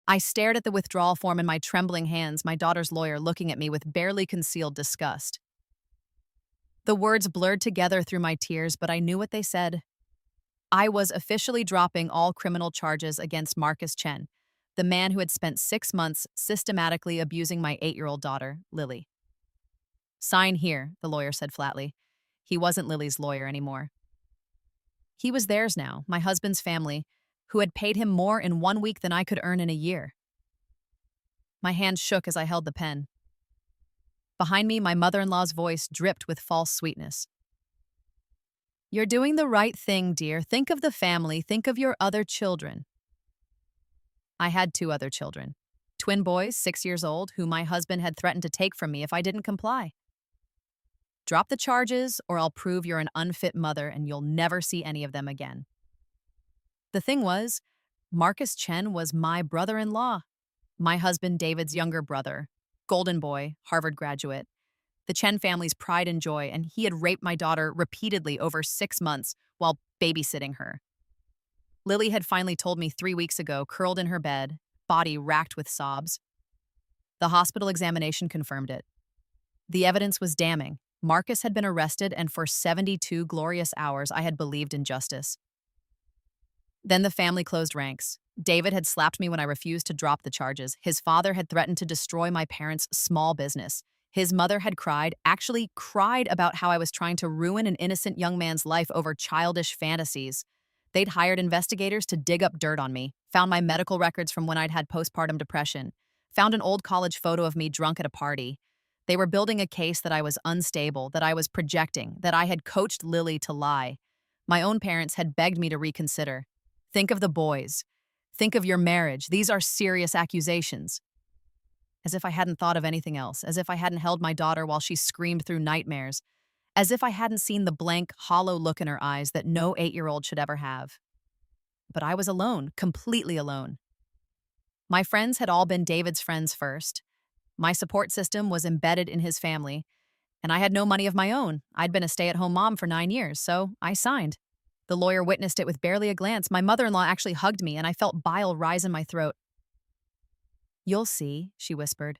I stared at the withdrawal form in my trembling hands, my daughter's lawyer looking at me with barely concealed disgust. The words blurred together through my tears, but I knew what they said. I was officially dropping all criminal charges against Marcus Chen, the man who had spent 6 months systematically abusing my 8-year-old daughter, Lily. Sign here, the lawyer said flatly. He wasn't Lily's lawyer anymore. He was theirs now, my husband's family, who had paid him more in 1 week than I could earn in a year. My hand shook as I held the pen. Behind me, my mother-in-law's voice dripped with false sweetness. You're doing the right thing, dear. Think of the family. Think of your other children. I had 2 other children. Twin boys, 6 years old, who my husband had threatened to take from me if I didn't comply. Drop the charges, or I'll prove you're an unfit mother and you'll never see any of them again. The thing was, Marcus Chen was my brother-in-law, my husband David's younger brother, golden boy, Harvard graduate, the Chen family's pride and joy, and he had raped my daughter repeatedly over 6 months while babysitting her. Lily had finally told me 3 weeks ago, curled in her bed, body racked with sobs. The hospital examination confirmed it. The evidence was damning. Marcus had been arrested, and for 72 glorious hours I had believed in justice. Then the family closed ranks. David had slapped me when I refused to drop the charges. His father had threatened to destroy my parents' small business. His mother had cried, actually cried about how I was trying to ruin an innocent young man's life over childish fantasies. They'd hired investigators to dig up dirt on me, found my medical records from when I'd had postpartum depression, found an old college photo of me drunk at a party. They were building a case that I was unstable, that I was projecting, that I had coached Lily to lie. My own parents had begged me to reconsider. Think of the boys. Think of your marriage. These are serious accusations. As if I hadn't thought of anything else, as if I hadn't held my daughter while she screamed through nightmares, as if I hadn't seen the blank, hollow look in her eyes that no 8-year-old should ever have. But I was alone, completely alone. My friends had all been David's friends first. My support system was embedded in his family, and I had no money of my own. I'd been a stay-at-home mom for 9 years, so I signed. The lawyer witnessed it with barely a glance. My mother-in-law actually hugged me, and I felt bile rise in my throat. You'll see, she whispered.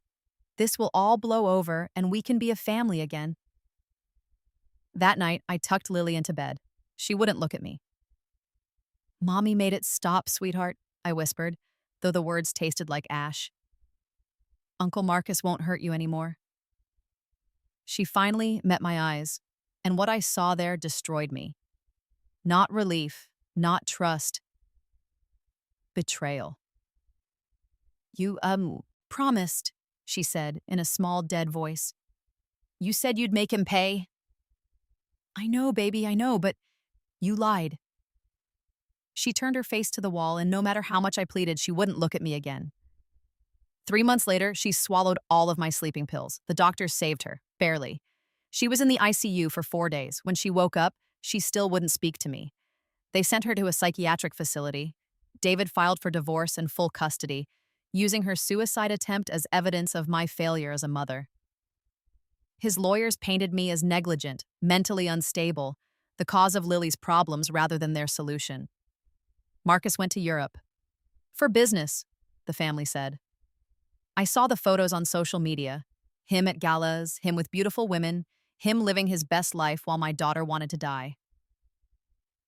This will all blow over, and we can be a family again. That night, I tucked Lily into bed. She wouldn't look at me. Mommy made it stop, sweetheart, I whispered, though the words tasted like ash. Uncle Marcus won't hurt you anymore. She finally met my eyes, and what I saw there destroyed me. Not relief, not trust. Betrayal. You, promised, she said in a small, dead voice. You said you'd make him pay. I know, baby, I know, but you lied. She turned her face to the wall, and no matter how much I pleaded, she wouldn't look at me again. 3 months later, she swallowed all of my sleeping pills. The doctors saved her, barely. She was in the ICU for 4 days. When she woke up, she still wouldn't speak to me. They sent her to a psychiatric facility. David filed for divorce and full custody, using her suicide attempt as evidence of my failure as a mother. His lawyers painted me as negligent, mentally unstable, the cause of Lily's problems rather than their solution. Marcus went to Europe. For business, the family said. I saw the photos on social media. Him at galas, him with beautiful women, him living his best life while my daughter wanted to die.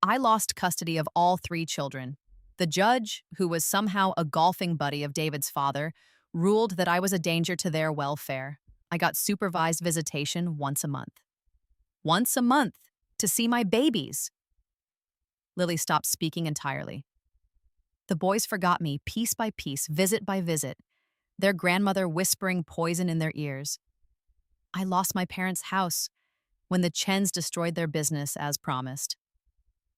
I lost custody of all 3 children. The judge, who was somehow a golfing buddy of David's father, ruled that I was a danger to their welfare. I got supervised visitation once a month. Once a month, to see my babies. Lily stopped speaking entirely. The boys forgot me piece by piece, visit by visit, their grandmother whispering poison in their ears. I lost my parents' house when the Chens destroyed their business as promised.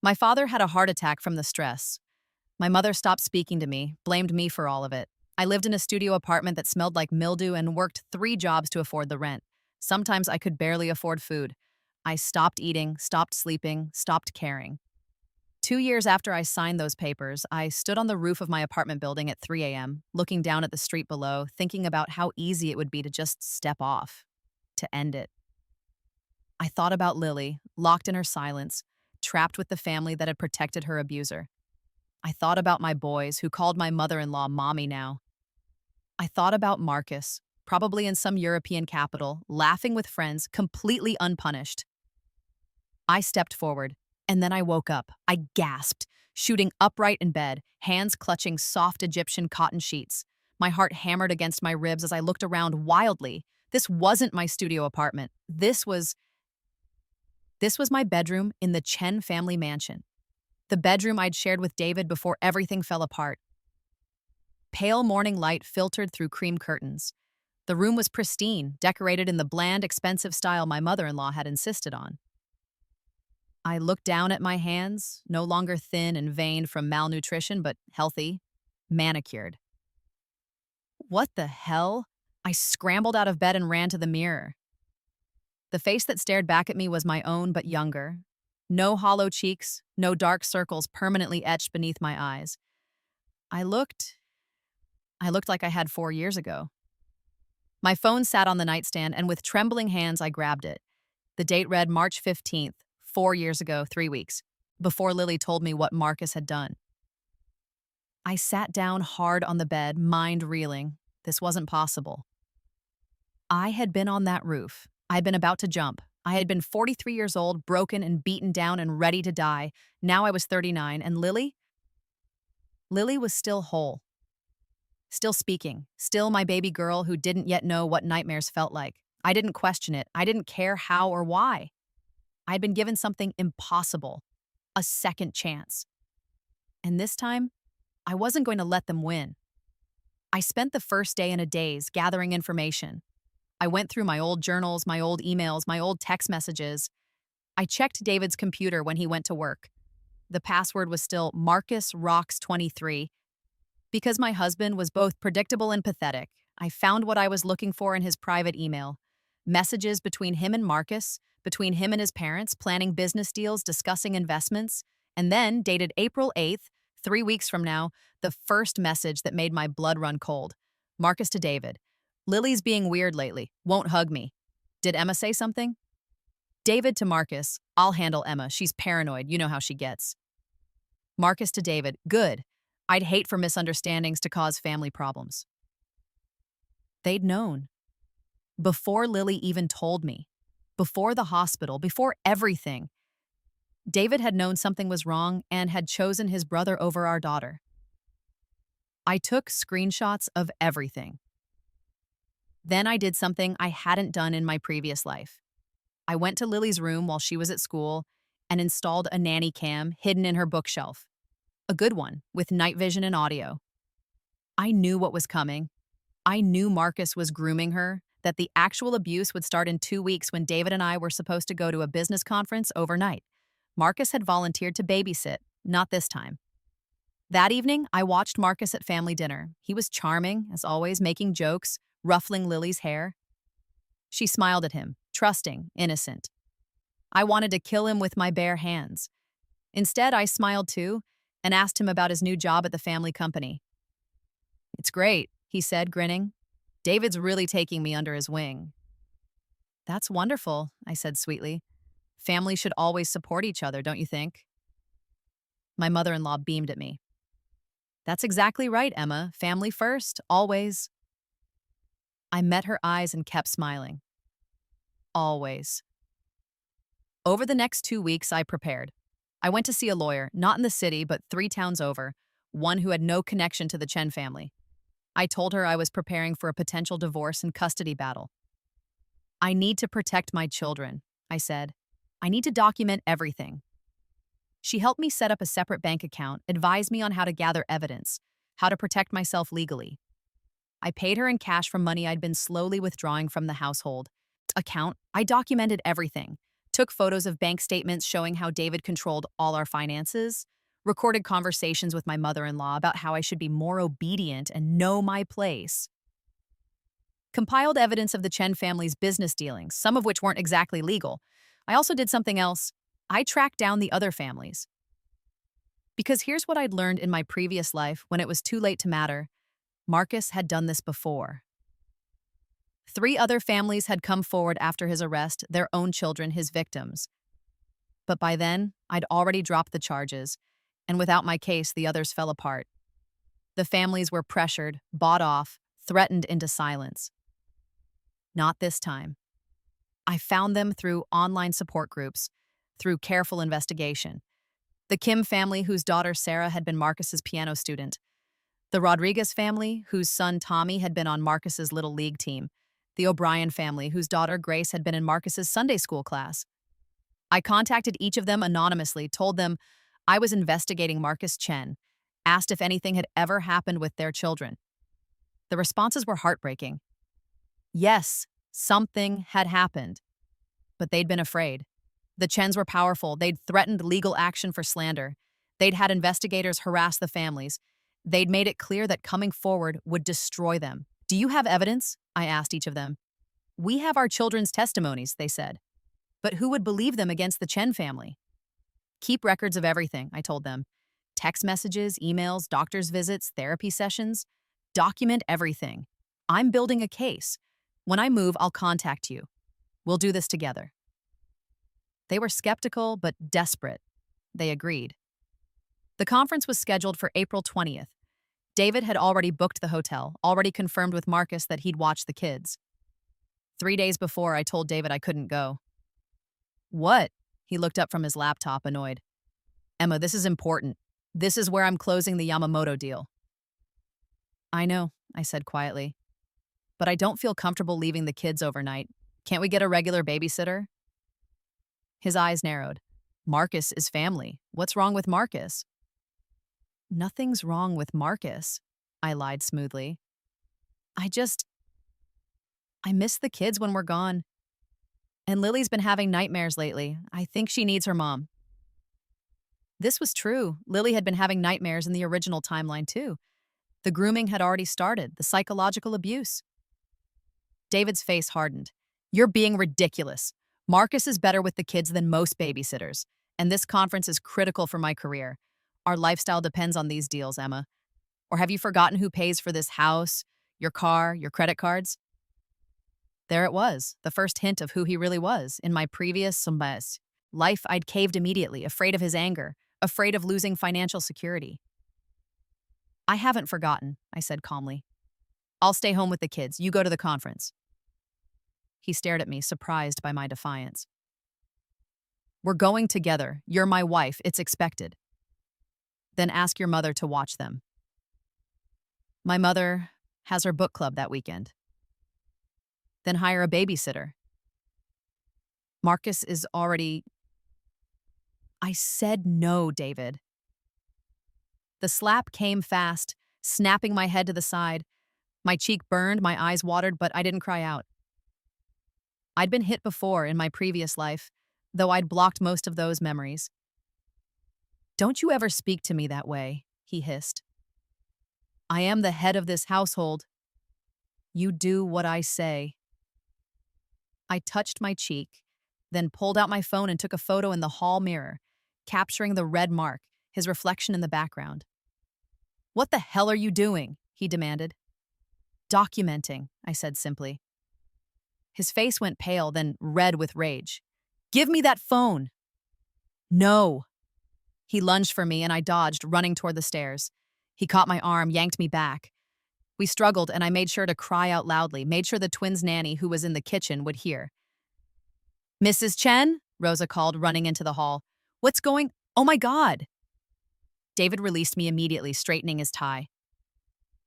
My father had a heart attack from the stress. My mother stopped speaking to me, blamed me for all of it. I lived in a studio apartment that smelled like mildew and worked 3 jobs to afford the rent. Sometimes I could barely afford food. I stopped eating, stopped sleeping, stopped caring. 2 years after I signed those papers, I stood on the roof of my apartment building at 3 a.m., looking down at the street below, thinking about how easy it would be to just step off, to end it. I thought about Lily, locked in her silence, trapped with the family that had protected her abuser. I thought about my boys, who called my mother-in-law mommy now. I thought about Marcus, probably in some European capital, laughing with friends, completely unpunished. I stepped forward, and then I woke up. I gasped, shooting upright in bed, hands clutching soft Egyptian cotton sheets. My heart hammered against my ribs as I looked around wildly. This wasn't my studio apartment. This was my bedroom in the Chen family mansion. The bedroom I'd shared with David before everything fell apart. Pale morning light filtered through cream curtains. The room was pristine, decorated in the bland, expensive style my mother-in-law had insisted on. I looked down at my hands, no longer thin and veined from malnutrition, but healthy, manicured. What the hell? I scrambled out of bed and ran to the mirror. The face that stared back at me was my own, but younger. No hollow cheeks, no dark circles permanently etched beneath my eyes. I looked like I had 4 years ago. My phone sat on the nightstand, and with trembling hands, I grabbed it. The date read March 15th, 4 years ago, 3 weeks, before Lily told me what Marcus had done. I sat down hard on the bed, mind reeling. This wasn't possible. I had been on that roof. I had been about to jump. I had been 43 years old, broken and beaten down and ready to die. Now I was 39, and Lily? Lily was still whole. Still speaking. Still my baby girl who didn't yet know what nightmares felt like. I didn't question it. I didn't care how or why. I had been given something impossible. A second chance. And this time, I wasn't going to let them win. I spent the first day in a daze gathering information. I went through my old journals, my old emails, my old text messages. I checked David's computer when he went to work. The password was still Marcus Rocks 23. Because my husband was both predictable and pathetic, I found what I was looking for in his private email. Messages between him and Marcus, between him and his parents, planning business deals, discussing investments, and then, dated April 8th, 3 weeks from now, the first message that made my blood run cold. Marcus to David. Lily's being weird lately. Won't hug me. Did Emma say something? David to Marcus. I'll handle Emma. She's paranoid. You know how she gets. Marcus to David. Good. I'd hate for misunderstandings to cause family problems. They'd known. Before Lily even told me. Before the hospital. Before everything. David had known something was wrong and had chosen his brother over our daughter. I took screenshots of everything. Then I did something I hadn't done in my previous life. I went to Lily's room while she was at school and installed a nanny cam hidden in her bookshelf. A good one, with night vision and audio. I knew what was coming. I knew Marcus was grooming her, that the actual abuse would start in 2 weeks when David and I were supposed to go to a business conference overnight. Marcus had volunteered to babysit, not this time. That evening, I watched Marcus at family dinner. He was charming, as always, making jokes, ruffling Lily's hair. She smiled at him, trusting, innocent. I wanted to kill him with my bare hands. Instead, I smiled too and asked him about his new job at the family company. It's great, he said, grinning. David's really taking me under his wing. That's wonderful, I said sweetly. Families should always support each other, don't you think? My mother-in-law beamed at me. That's exactly right, Emma. Family first, always. I met her eyes and kept smiling. Always. Over the next 2 weeks, I prepared. I went to see a lawyer, not in the city, but 3 towns over, one who had no connection to the Chen family. I told her I was preparing for a potential divorce and custody battle. I need to protect my children, I said. I need to document everything. She helped me set up a separate bank account, advised me on how to gather evidence, how to protect myself legally. I paid her in cash from money I'd been slowly withdrawing from the household account. I documented everything, took photos of bank statements showing how David controlled all our finances, recorded conversations with my mother-in-law about how I should be more obedient and know my place. Compiled evidence of the Chen family's business dealings, some of which weren't exactly legal. I also did something else. I tracked down the other families. Because here's what I'd learned in my previous life when it was too late to matter. Marcus had done this before. 3 other families had come forward after his arrest, their own children his victims. But by then, I'd already dropped the charges, and without my case, the others fell apart. The families were pressured, bought off, threatened into silence. Not this time. I found them through online support groups, through careful investigation. The Kim family, whose daughter Sarah had been Marcus's piano student. The Rodriguez family, whose son Tommy had been on Marcus's Little League team. The O'Brien family, whose daughter Grace had been in Marcus's Sunday school class. I contacted each of them anonymously, told them I was investigating Marcus Chen, asked if anything had ever happened with their children. The responses were heartbreaking. Yes, something had happened, but they'd been afraid. The Chens were powerful. They'd threatened legal action for slander. They'd had investigators harass the families. They'd made it clear that coming forward would destroy them. Do you have evidence? I asked each of them. We have our children's testimonies, they said. But who would believe them against the Chen family? Keep records of everything, I told them. Text messages, emails, doctor's visits, therapy sessions. Document everything. I'm building a case. When I move, I'll contact you. We'll do this together. They were skeptical but desperate. They agreed. The conference was scheduled for April 20th. David had already booked the hotel, already confirmed with Marcus that he'd watch the kids. 3 days before, I told David I couldn't go. What? He looked up from his laptop, annoyed. Emma, this is important. This is where I'm closing the Yamamoto deal. I know, I said quietly. But I don't feel comfortable leaving the kids overnight. Can't we get a regular babysitter? His eyes narrowed. Marcus is family. What's wrong with Marcus? Nothing's wrong with Marcus, I lied smoothly. I miss the kids when we're gone. And Lily's been having nightmares lately. I think she needs her mom. This was true. Lily had been having nightmares in the original timeline, too. The grooming had already started, the psychological abuse. David's face hardened. You're being ridiculous. Marcus is better with the kids than most babysitters, and this conference is critical for my career. Our lifestyle depends on these deals, Emma. Or have you forgotten who pays for this house, your car, your credit cards? There it was, the first hint of who he really was. In my previous life, I'd caved immediately, afraid of his anger, afraid of losing financial security. I haven't forgotten, I said calmly. I'll stay home with the kids. You go to the conference. He stared at me, surprised by my defiance. We're going together. You're my wife. It's expected. Then ask your mother to watch them. My mother has her book club that weekend. Then hire a babysitter. Marcus is already... I said no, David. The slap came fast, snapping my head to the side. My cheek burned, my eyes watered, but I didn't cry out. I'd been hit before in my previous life, though I'd blocked most of those memories. Don't you ever speak to me that way, he hissed. I am the head of this household. You do what I say. I touched my cheek, then pulled out my phone and took a photo in the hall mirror, capturing the red mark, his reflection in the background. What the hell are you doing? He demanded. Documenting, I said simply. His face went pale, then red with rage. Give me that phone! No! He lunged for me and I dodged, running toward the stairs. He caught my arm, yanked me back. We struggled and I made sure to cry out loudly, made sure the twins' nanny, who was in the kitchen, would hear. Mrs. Chen? Rosa called, running into the hall. What's going... Oh my God! David released me immediately, straightening his tie.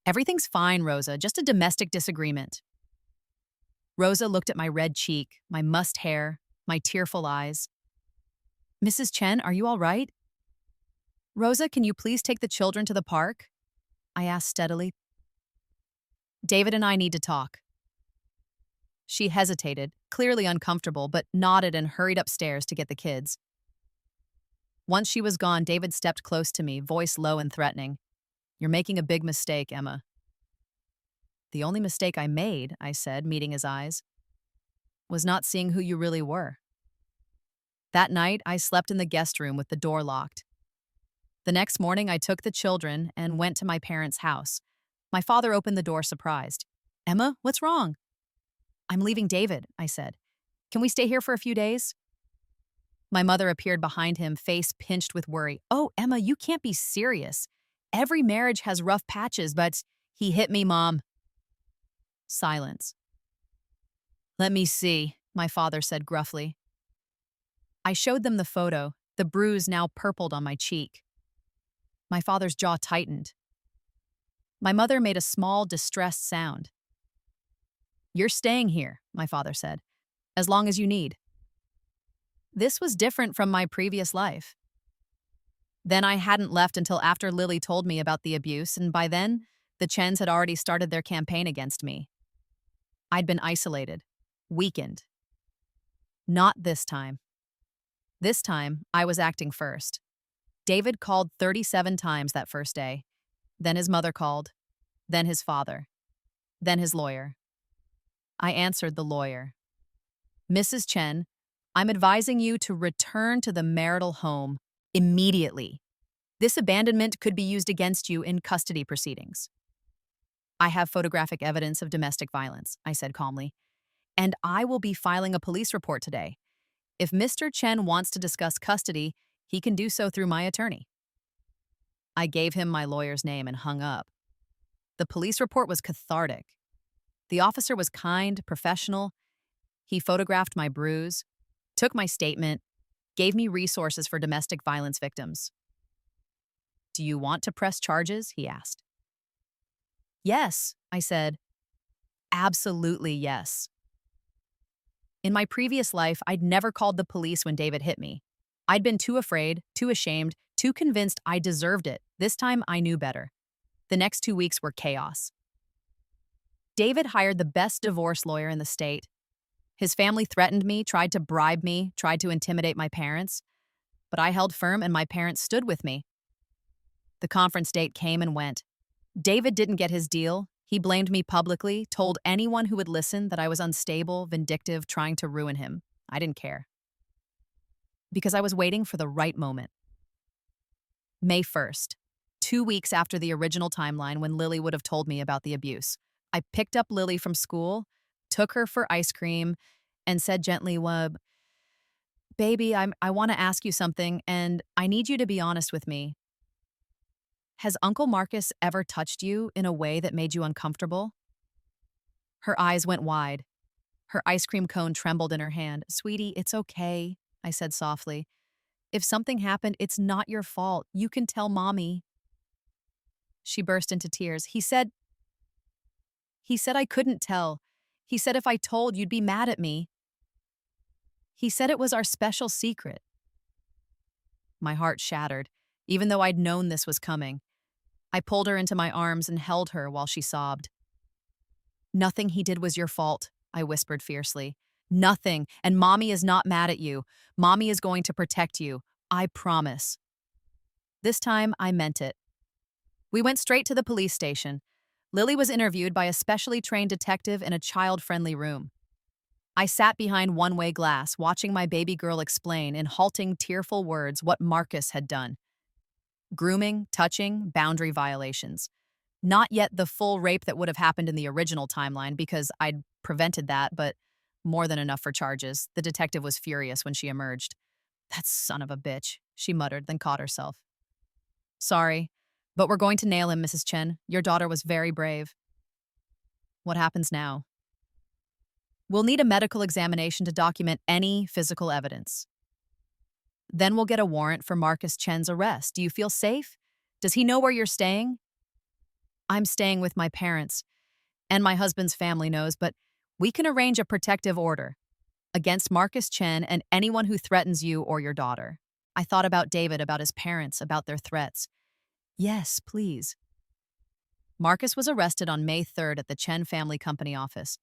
Everything's fine, Rosa, just a domestic disagreement. Rosa looked at my red cheek, my mussed hair, my tearful eyes. Mrs. Chen, are you all right? Rosa, can you please take the children to the park? I asked steadily. David and I need to talk. She hesitated, clearly uncomfortable, but nodded and hurried upstairs to get the kids. Once she was gone, David stepped close to me, voice low and threatening. You're making a big mistake, Emma. The only mistake I made, I said, meeting his eyes, was not seeing who you really were. That night, I slept in the guest room with the door locked. The next morning, I took the children and went to my parents' house. My father opened the door surprised. Emma, what's wrong? I'm leaving David, I said. Can we stay here for a few days? My mother appeared behind him, face pinched with worry. Oh, Emma, you can't be serious. Every marriage has rough patches, but he hit me, Mom. Silence. "Let me see," my father said gruffly. I showed them the photo, the bruise now purpled on my cheek. My father's jaw tightened. My mother made a small, distressed sound. "You're staying here," my father said, "as long as you need." This was different from my previous life. Then I hadn't left until after Lily told me about the abuse, and by then, the Chens had already started their campaign against me. I'd been isolated, weakened. Not this time. This time, I was acting first. David called 37 times that first day. Then his mother called. Then his father. Then his lawyer. I answered the lawyer. "Mrs. Chen, I'm advising you to return to the marital home immediately. This abandonment could be used against you in custody proceedings." "I have photographic evidence of domestic violence," I said calmly, "and I will be filing a police report today. If Mr. Chen wants to discuss custody, he can do so through my attorney." I gave him my lawyer's name and hung up. The police report was cathartic. The officer was kind, professional. He photographed my bruise, took my statement, gave me resources for domestic violence victims. "Do you want to press charges?" he asked. "Yes," I said. "Absolutely yes." In my previous life, I'd never called the police when David hit me. I'd been too afraid, too ashamed, too convinced I deserved it. This time, I knew better. The next 2 weeks were chaos. David hired the best divorce lawyer in the state. His family threatened me, tried to bribe me, tried to intimidate my parents. But I held firm and my parents stood with me. The conference date came and went. David didn't get his deal. He blamed me publicly, told anyone who would listen that I was unstable, vindictive, trying to ruin him. I didn't care. Because I was waiting for the right moment. May 1st, 2 weeks after the original timeline when Lily would have told me about the abuse. I picked up Lily from school, took her for ice cream, and said gently, "Baby, I want to ask you something, and I need you to be honest with me. Has Uncle Marcus ever touched you in a way that made you uncomfortable?" Her eyes went wide. Her ice cream cone trembled in her hand. "Sweetie, it's okay," I said softly. "If something happened, it's not your fault. You can tell Mommy." She burst into tears. He said I couldn't tell. He said if I told, you'd be mad at me. He said it was our special secret." My heart shattered, even though I'd known this was coming. I pulled her into my arms and held her while she sobbed. "Nothing he did was your fault," I whispered fiercely. "Nothing, and Mommy is not mad at you. Mommy is going to protect you. I promise." This time, I meant it. We went straight to the police station. Lily was interviewed by a specially trained detective in a child-friendly room. I sat behind one-way glass, watching my baby girl explain in halting, tearful words what Marcus had done. Grooming, touching, boundary violations. Not yet the full rape that would have happened in the original timeline because I'd prevented that, but more than enough for charges. The detective was furious when she emerged. "That son of a bitch," she muttered, then caught herself. "Sorry, but we're going to nail him, Mrs. Chen. Your daughter was very brave." "What happens now?" "We'll need a medical examination to document any physical evidence. Then we'll get a warrant for Marcus Chen's arrest. Do you feel safe? Does he know where you're staying?" "I'm staying with my parents, and my husband's family knows, but we can arrange a protective order against Marcus Chen and anyone who threatens you or your daughter." I thought about David, about his parents, about their threats. "Yes, please." Marcus was arrested on May 3rd at the Chen Family Company office.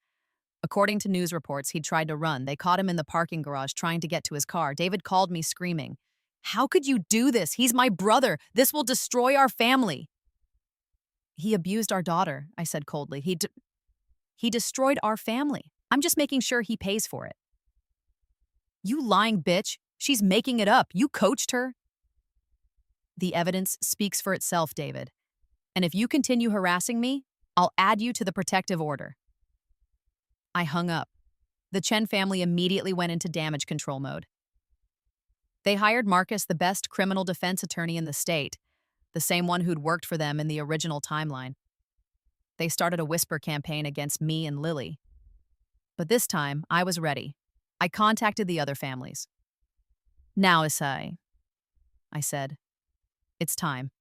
According to news reports, he'd tried to run. They caught him in the parking garage trying to get to his car. David called me screaming, "How could you do this? He's my brother. This will destroy our family." "He abused our daughter," I said coldly. He destroyed our family. I'm just making sure he pays for it." "You lying bitch. She's making it up. You coached her." "The evidence speaks for itself, David. And if you continue harassing me, I'll add you to the protective order." I hung up. The Chen family immediately went into damage control mode. They hired Marcus, the best criminal defense attorney in the state, the same one who'd worked for them in the original timeline. They started a whisper campaign against me and Lily. But this time, I was ready. I contacted the other families. Now, Isai, I said, it's time.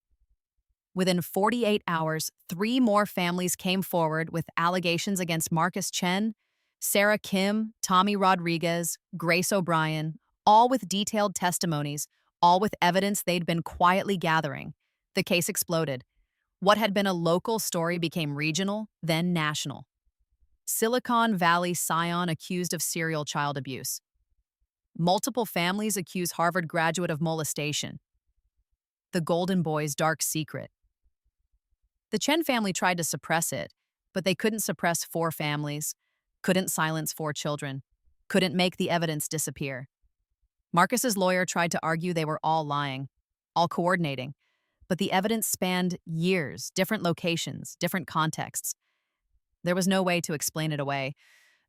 Within 48 hours, 3 more families came forward with allegations against Marcus Chen, Sarah Kim, Tommy Rodriguez, Grace O'Brien, all with detailed testimonies, all with evidence they'd been quietly gathering. The case exploded. What had been a local story became regional, then national. Silicon Valley scion accused of serial child abuse. Multiple families accuse Harvard graduate of molestation. The Golden Boy's dark secret. The Chen family tried to suppress it, but they couldn't suppress 4 families, couldn't silence 4 children, couldn't make the evidence disappear. Marcus's lawyer tried to argue they were all lying, all coordinating, but the evidence spanned years, different locations, different contexts. There was no way to explain it away.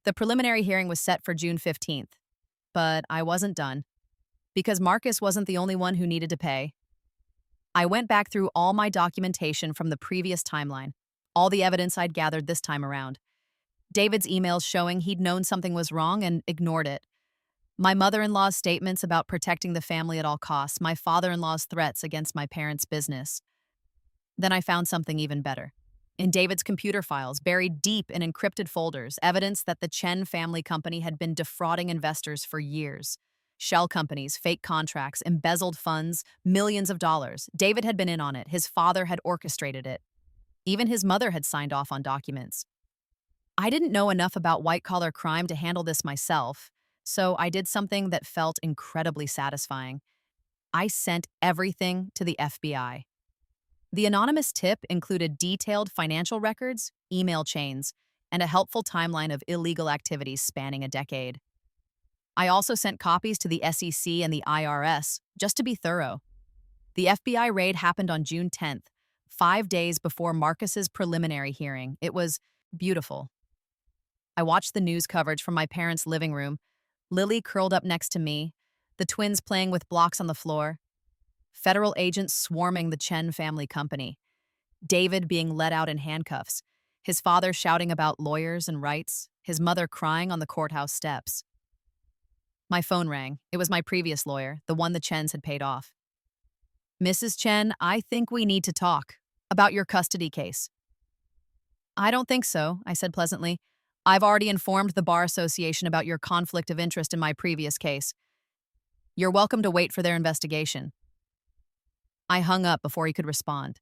The preliminary hearing was set for June 15th, but I wasn't done, because Marcus wasn't the only one who needed to pay. I went back through all my documentation from the previous timeline, all the evidence I'd gathered this time around. David's emails showing he'd known something was wrong and ignored it. My mother-in-law's statements about protecting the family at all costs, my father-in-law's threats against my parents' business. Then I found something even better. In David's computer files, buried deep in encrypted folders, evidence that the Chen family company had been defrauding investors for years. Shell companies, fake contracts, embezzled funds, millions of dollars. David had been in on it. His father had orchestrated it. Even his mother had signed off on documents. I didn't know enough about white-collar crime to handle this myself, so I did something that felt incredibly satisfying. I sent everything to the FBI. The anonymous tip included detailed financial records, email chains, and a helpful timeline of illegal activities spanning a decade. I also sent copies to the SEC and the IRS, just to be thorough. The FBI raid happened on June 10th, 5 days before Marcus's preliminary hearing. It was beautiful. I watched the news coverage from my parents' living room, Lily curled up next to me, the twins playing with blocks on the floor, federal agents swarming the Chen family company, David being let out in handcuffs, his father shouting about lawyers and rights, his mother crying on the courthouse steps. My phone rang. It was my previous lawyer, the one the Chens had paid off. Mrs. Chen, I think we need to talk about your custody case. I don't think so, I said pleasantly. I've already informed the Bar Association about your conflict of interest in my previous case. You're welcome to wait for their investigation. I hung up before he could respond.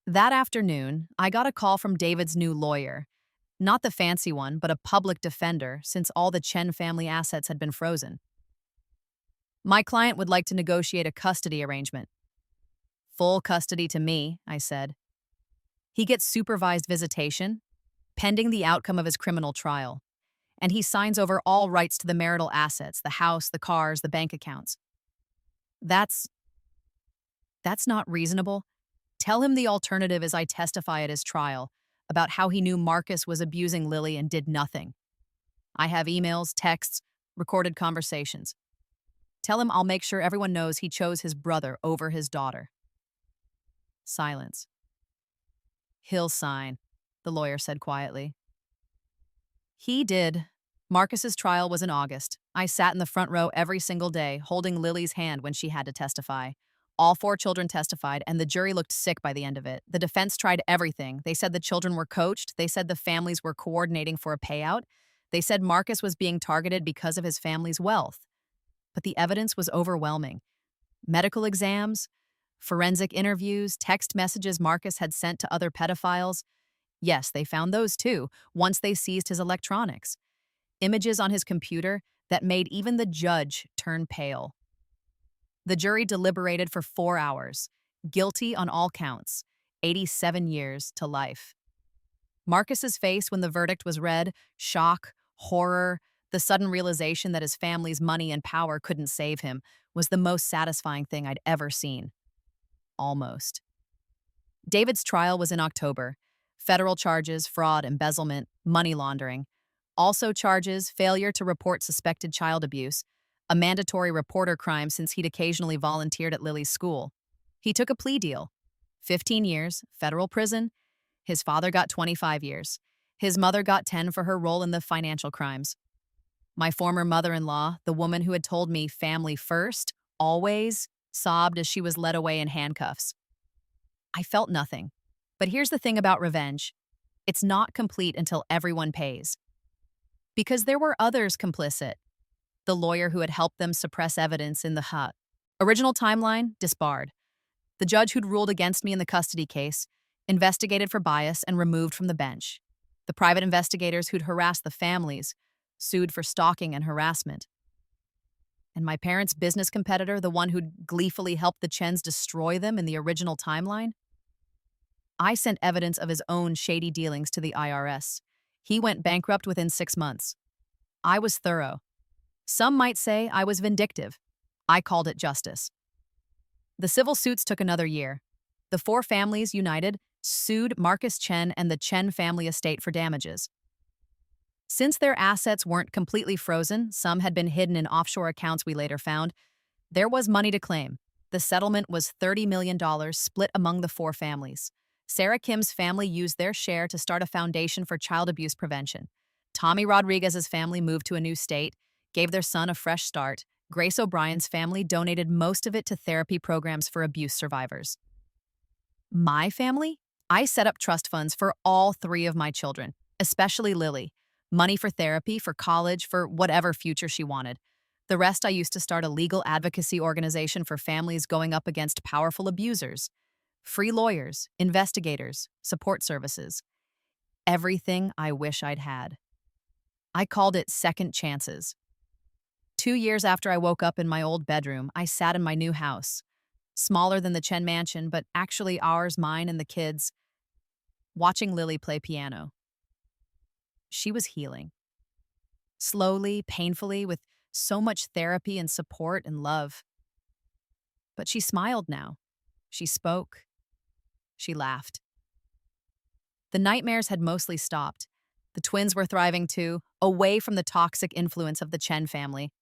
That afternoon, I got a call from David's new lawyer. Not the fancy one, but a public defender, since all the Chen family assets had been frozen. My client would like to negotiate a custody arrangement. Full custody to me, I said. He gets supervised visitation, pending the outcome of his criminal trial, and he signs over all rights to the marital assets, the house, the cars, the bank accounts. That's not reasonable. Tell him the alternative is I testify at his trial about how he knew Marcus was abusing Lily and did nothing. I have emails, texts, recorded conversations. Tell him I'll make sure everyone knows he chose his brother over his daughter. Silence. He'll sign, the lawyer said quietly. He did. Marcus's trial was in August. I sat in the front row every single day, holding Lily's hand when she had to testify. All 4 children testified, and the jury looked sick by the end of it. The defense tried everything. They said the children were coached. They said the families were coordinating for a payout. They said Marcus was being targeted because of his family's wealth. But the evidence was overwhelming. Medical exams, forensic interviews, text messages Marcus had sent to other pedophiles. Yes, they found those too, once they seized his electronics. Images on his computer that made even the judge turn pale. The jury deliberated for 4 hours, guilty on all counts, 87 years to life. Marcus's face when the verdict was read, shock, horror, the sudden realization that his family's money and power couldn't save him, was the most satisfying thing I'd ever seen. Almost. David's trial was in October. Federal charges, fraud, embezzlement, money laundering. Also charges, failure to report suspected child abuse, a mandatory reporter crime since he'd occasionally volunteered at Lily's school. He took a plea deal. 15 years, federal prison. His father got 25 years. His mother got 10 for her role in the financial crimes. My former mother-in-law, the woman who had told me family first, always, sobbed as she was led away in handcuffs. I felt nothing. But here's the thing about revenge. It's not complete until everyone pays. Because there were others complicit. The lawyer who had helped them suppress evidence in the hut. Original timeline, disbarred. The judge who'd ruled against me in the custody case, investigated for bias and removed from the bench. The private investigators who'd harassed the families, sued for stalking and harassment. And my parents' business competitor, the one who'd gleefully helped the Chens destroy them in the original timeline? I sent evidence of his own shady dealings to the IRS. He went bankrupt within 6 months. I was thorough. Some might say I was vindictive. I called it justice. The civil suits took another year. The 4 families united, sued Marcus Chen and the Chen family estate for damages. Since their assets weren't completely frozen, some had been hidden in offshore accounts we later found, there was money to claim. The settlement was $30 million split among the 4 families. Sarah Kim's family used their share to start a foundation for child abuse prevention. Tommy Rodriguez's family moved to a new state, gave their son a fresh start. Grace O'Brien's family donated most of it to therapy programs for abuse survivors. My family? I set up trust funds for all 3 of my children, especially Lily. Money for therapy, for college, for whatever future she wanted. The rest I used to start a legal advocacy organization for families going up against powerful abusers. Free lawyers, investigators, support services. Everything I wish I'd had. I called it second chances. 2 years after I woke up in my old bedroom, I sat in my new house. Smaller than the Chen mansion, but actually ours, mine, and the kids, watching Lily play piano. She was healing. Slowly, painfully, with so much therapy and support and love. But she smiled now. She spoke. She laughed. The nightmares had mostly stopped. The twins were thriving too, away from the toxic influence of the Chen family.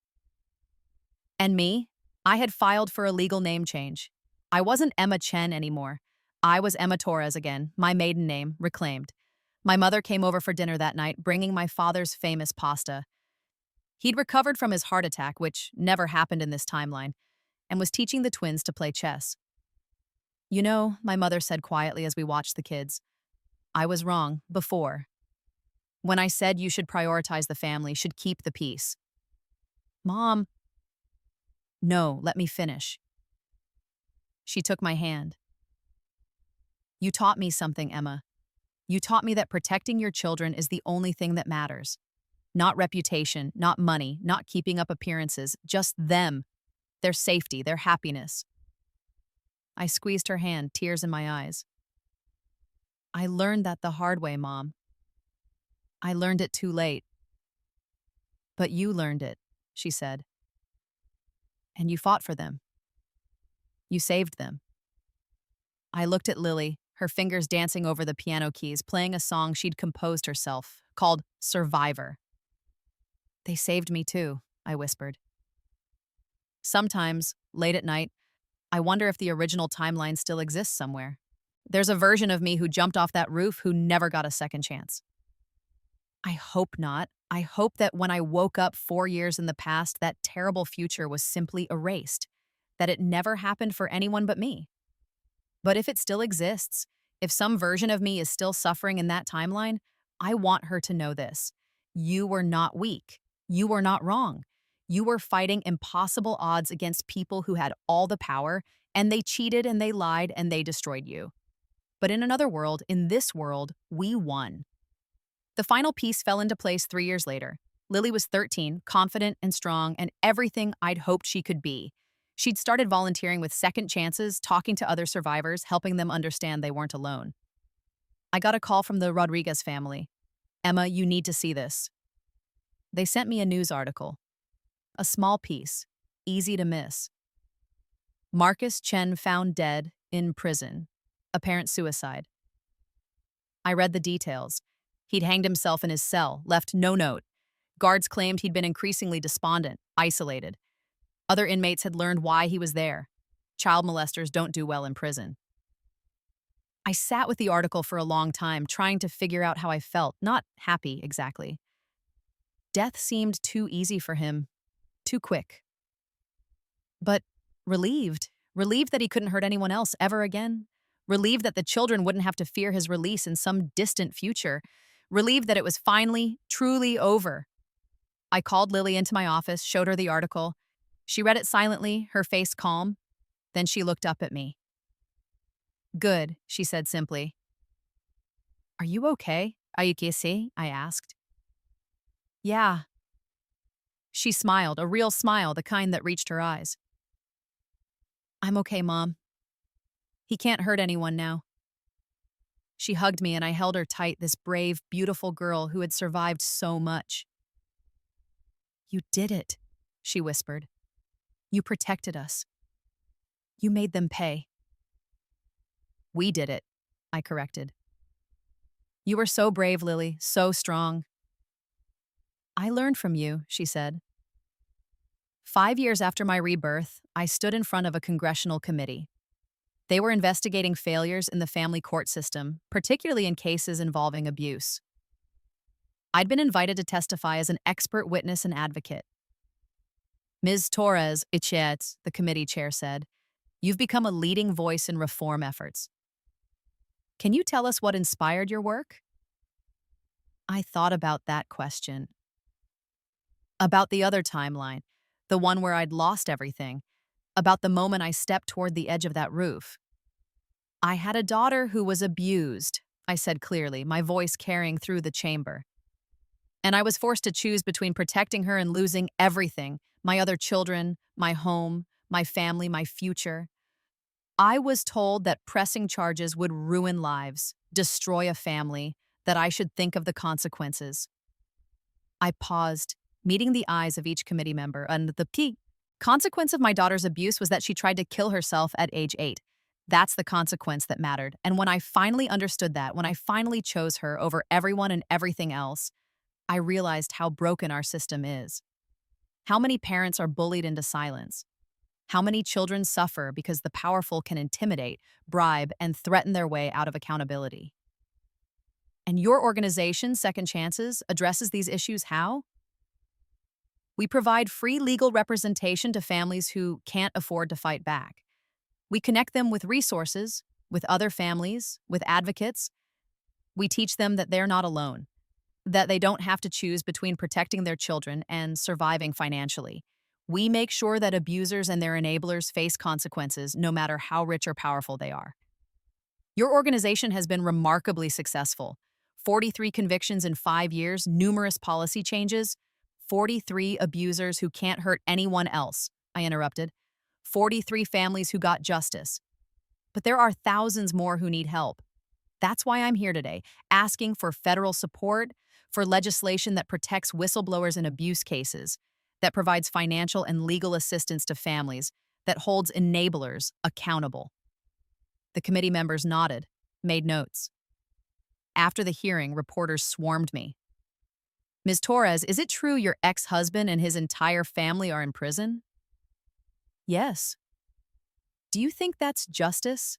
And me? I had filed for a legal name change. I wasn't Emma Chen anymore. I was Emma Torres again, my maiden name, reclaimed. My mother came over for dinner that night, bringing my father's famous pasta. He'd recovered from his heart attack, which never happened in this timeline, and was teaching the twins to play chess. You know, my mother said quietly as we watched the kids, I was wrong, before. When I said you should prioritize the family, should keep the peace. Mom. No, let me finish. She took my hand. You taught me something, Emma. You taught me that protecting your children is the only thing that matters. Not reputation, not money, not keeping up appearances, just them, their safety, their happiness. I squeezed her hand, tears in my eyes. I learned that the hard way, Mom. I learned it too late. But you learned it, she said. And you fought for them. You saved them. I looked at Lily, her fingers dancing over the piano keys, playing a song she'd composed herself, called Survivor. They saved me too, I whispered. Sometimes, late at night, I wonder if the original timeline still exists somewhere. There's a version of me who jumped off that roof who never got a second chance. I hope not. I hope that when I woke up 4 years in the past, that terrible future was simply erased, that it never happened for anyone but me. But if it still exists, if some version of me is still suffering in that timeline, I want her to know this. You were not weak. You were not wrong. You were fighting impossible odds against people who had all the power, and they cheated and they lied and they destroyed you. But in another world, in this world, we won. The final piece fell into place 3 years later. Lily was 13, confident and strong, and everything I'd hoped she could be. She'd started volunteering with Second Chances, talking to other survivors, helping them understand they weren't alone. I got a call from the Rodriguez family. Emma, you need to see this. They sent me a news article. A small piece, easy to miss. Marcus Chen found dead in prison. Apparent suicide. I read the details. He'd hanged himself in his cell, left no note. Guards claimed he'd been increasingly despondent, isolated. Other inmates had learned why he was there. Child molesters don't do well in prison. I sat with the article for a long time, trying to figure out how I felt, not happy exactly. Death seemed too easy for him, too quick. But relieved. Relieved that he couldn't hurt anyone else ever again. Relieved that the children wouldn't have to fear his release in some distant future. Relieved that it was finally, truly over. I called Lily into my office, showed her the article. She read it silently, her face calm. Then she looked up at me. "Good," she said simply. "Are you okay? Are you kissy?" I asked. "Yeah." She smiled, a real smile, the kind that reached her eyes. "I'm okay, Mom. He can't hurt anyone now." She hugged me and I held her tight, this brave, beautiful girl who had survived so much. "You did it," she whispered. "You protected us. You made them pay." "We did it," I corrected. "You were so brave, Lily, so strong." "I learned from you," she said. 5 years after my rebirth, I stood in front of a congressional committee. They were investigating failures in the family court system, particularly in cases involving abuse. I'd been invited to testify as an expert witness and advocate. "Ms. Torres Ichet," the committee chair said, "you've become a leading voice in reform efforts. Can you tell us what inspired your work?" I thought about that question. About the other timeline, the one where I'd lost everything. About the moment I stepped toward the edge of that roof. "I had a daughter who was abused," I said clearly, my voice carrying through the chamber. "And I was forced to choose between protecting her and losing everything, my other children, my home, my family, my future. I was told that pressing charges would ruin lives, destroy a family, that I should think of the consequences." I paused, meeting the eyes of each committee member, and the consequence of my daughter's abuse was that she tried to kill herself at age 8. That's the consequence that mattered. And when I finally understood that, when I finally chose her over everyone and everything else, I realized how broken our system is. How many parents are bullied into silence? How many children suffer because the powerful can intimidate, bribe, and threaten their way out of accountability? And your organization, Second Chances, addresses these issues how? We provide free legal representation to families who can't afford to fight back. We connect them with resources, with other families, with advocates. We teach them that they're not alone, that they don't have to choose between protecting their children and surviving financially. We make sure that abusers and their enablers face consequences, no matter how rich or powerful they are. Your organization has been remarkably successful. 43 convictions in 5 years, numerous policy changes, 43 abusers who can't hurt anyone else, I interrupted. 43 families who got justice. But there are thousands more who need help. That's why I'm here today, asking for federal support, for legislation that protects whistleblowers in abuse cases, that provides financial and legal assistance to families, that holds enablers accountable. The committee members nodded, made notes. After the hearing, reporters swarmed me. "Ms. Torres, is it true your ex-husband and his entire family are in prison?" "Yes." "Do you think that's justice?"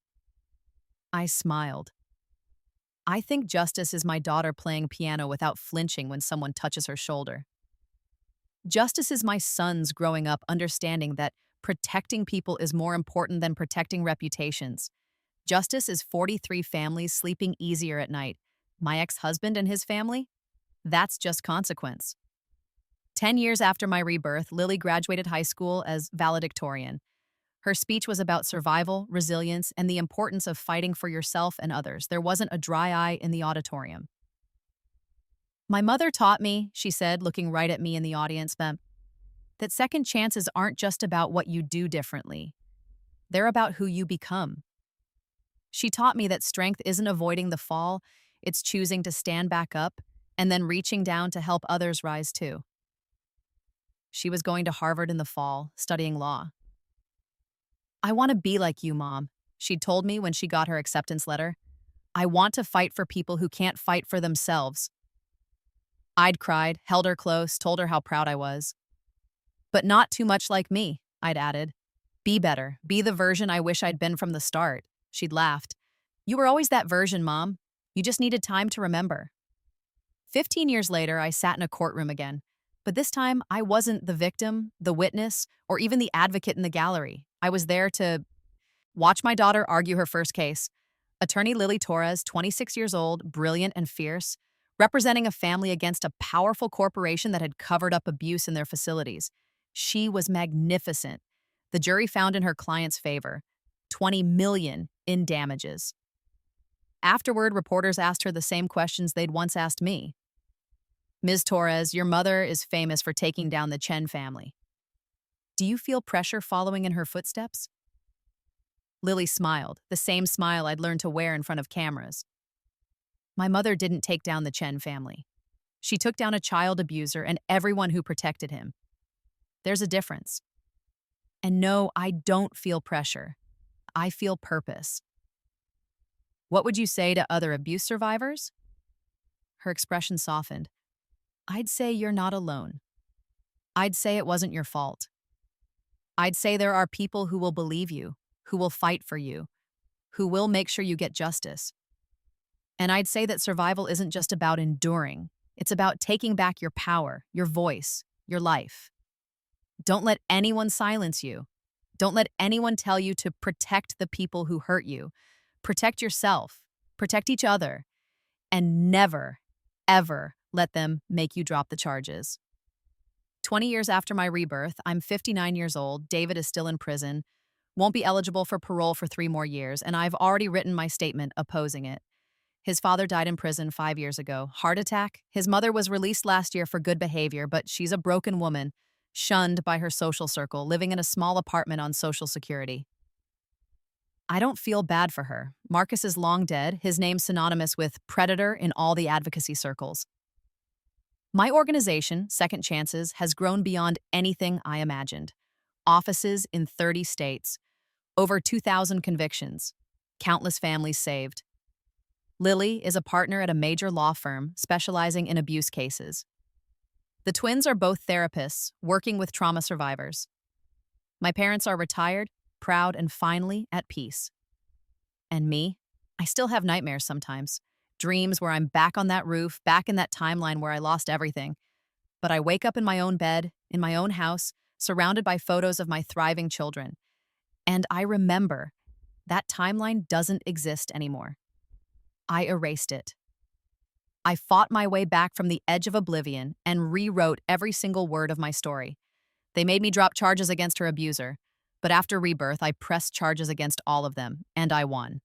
I smiled. "I think justice is my daughter playing piano without flinching when someone touches her shoulder. Justice is my sons growing up understanding that protecting people is more important than protecting reputations. Justice is 43 families sleeping easier at night. My ex-husband and his family? That's just consequence." 10 years after my rebirth, Lily graduated high school as valedictorian. Her speech was about survival, resilience, and the importance of fighting for yourself and others. There wasn't a dry eye in the auditorium. "My mother taught me," she said, looking right at me in the audience, "that second chances aren't just about what you do differently. They're about who you become. She taught me that strength isn't avoiding the fall, it's choosing to stand back up and then reaching down to help others rise too." She was going to Harvard in the fall, studying law. "I want to be like you, Mom," she'd told me when she got her acceptance letter. "I want to fight for people who can't fight for themselves." I'd cried, held her close, told her how proud I was. "But not too much like me," I'd added. "Be better. Be the version I wish I'd been from the start." She'd laughed. You were always that version, Mom. You just needed time to remember. 15 years later, I sat in a courtroom again. But this time, I wasn't the victim, the witness, or even the advocate in the gallery. I was there to watch my daughter argue her first case. Attorney Lily Torres, 26 years old, brilliant and fierce, representing a family against a powerful corporation that had covered up abuse in their facilities. She was magnificent. The jury found in her client's favor, 20 million in damages. Afterward, reporters asked her the same questions they'd once asked me. Ms. Torres, your mother is famous for taking down the Chen family. Do you feel pressure following in her footsteps? Lily smiled, the same smile I'd learned to wear in front of cameras. My mother didn't take down the Chen family. She took down a child abuser and everyone who protected him. There's a difference. And no, I don't feel pressure. I feel purpose. What would you say to other abuse survivors? Her expression softened. I'd say you're not alone. I'd say it wasn't your fault. I'd say there are people who will believe you, who will fight for you, who will make sure you get justice. And I'd say that survival isn't just about enduring. It's about taking back your power, your voice, your life. Don't let anyone silence you. Don't let anyone tell you to protect the people who hurt you. Protect yourself, protect each other, and never, ever let them make you drop the charges. 20 years after my rebirth, I'm 59 years old, David is still in prison, won't be eligible for parole for 3 more years, and I've already written my statement opposing it. His father died in prison 5 years ago. Heart attack? His mother was released last year for good behavior, but she's a broken woman, shunned by her social circle, living in a small apartment on Social Security. I don't feel bad for her. Marcus is long dead, his name's synonymous with predator in all the advocacy circles. My organization, Second Chances, has grown beyond anything I imagined. Offices in 30 states, over 2,000 convictions, countless families saved. Lily is a partner at a major law firm specializing in abuse cases. The twins are both therapists working with trauma survivors. My parents are retired, proud, and finally at peace. And me? I still have nightmares sometimes. Dreams where I'm back on that roof, back in that timeline where I lost everything. But I wake up in my own bed, in my own house, surrounded by photos of my thriving children. And I remember that timeline doesn't exist anymore. I erased it. I fought my way back from the edge of oblivion and rewrote every single word of my story. They made me drop charges against her abuser, but after rebirth, I pressed charges against all of them, and I won.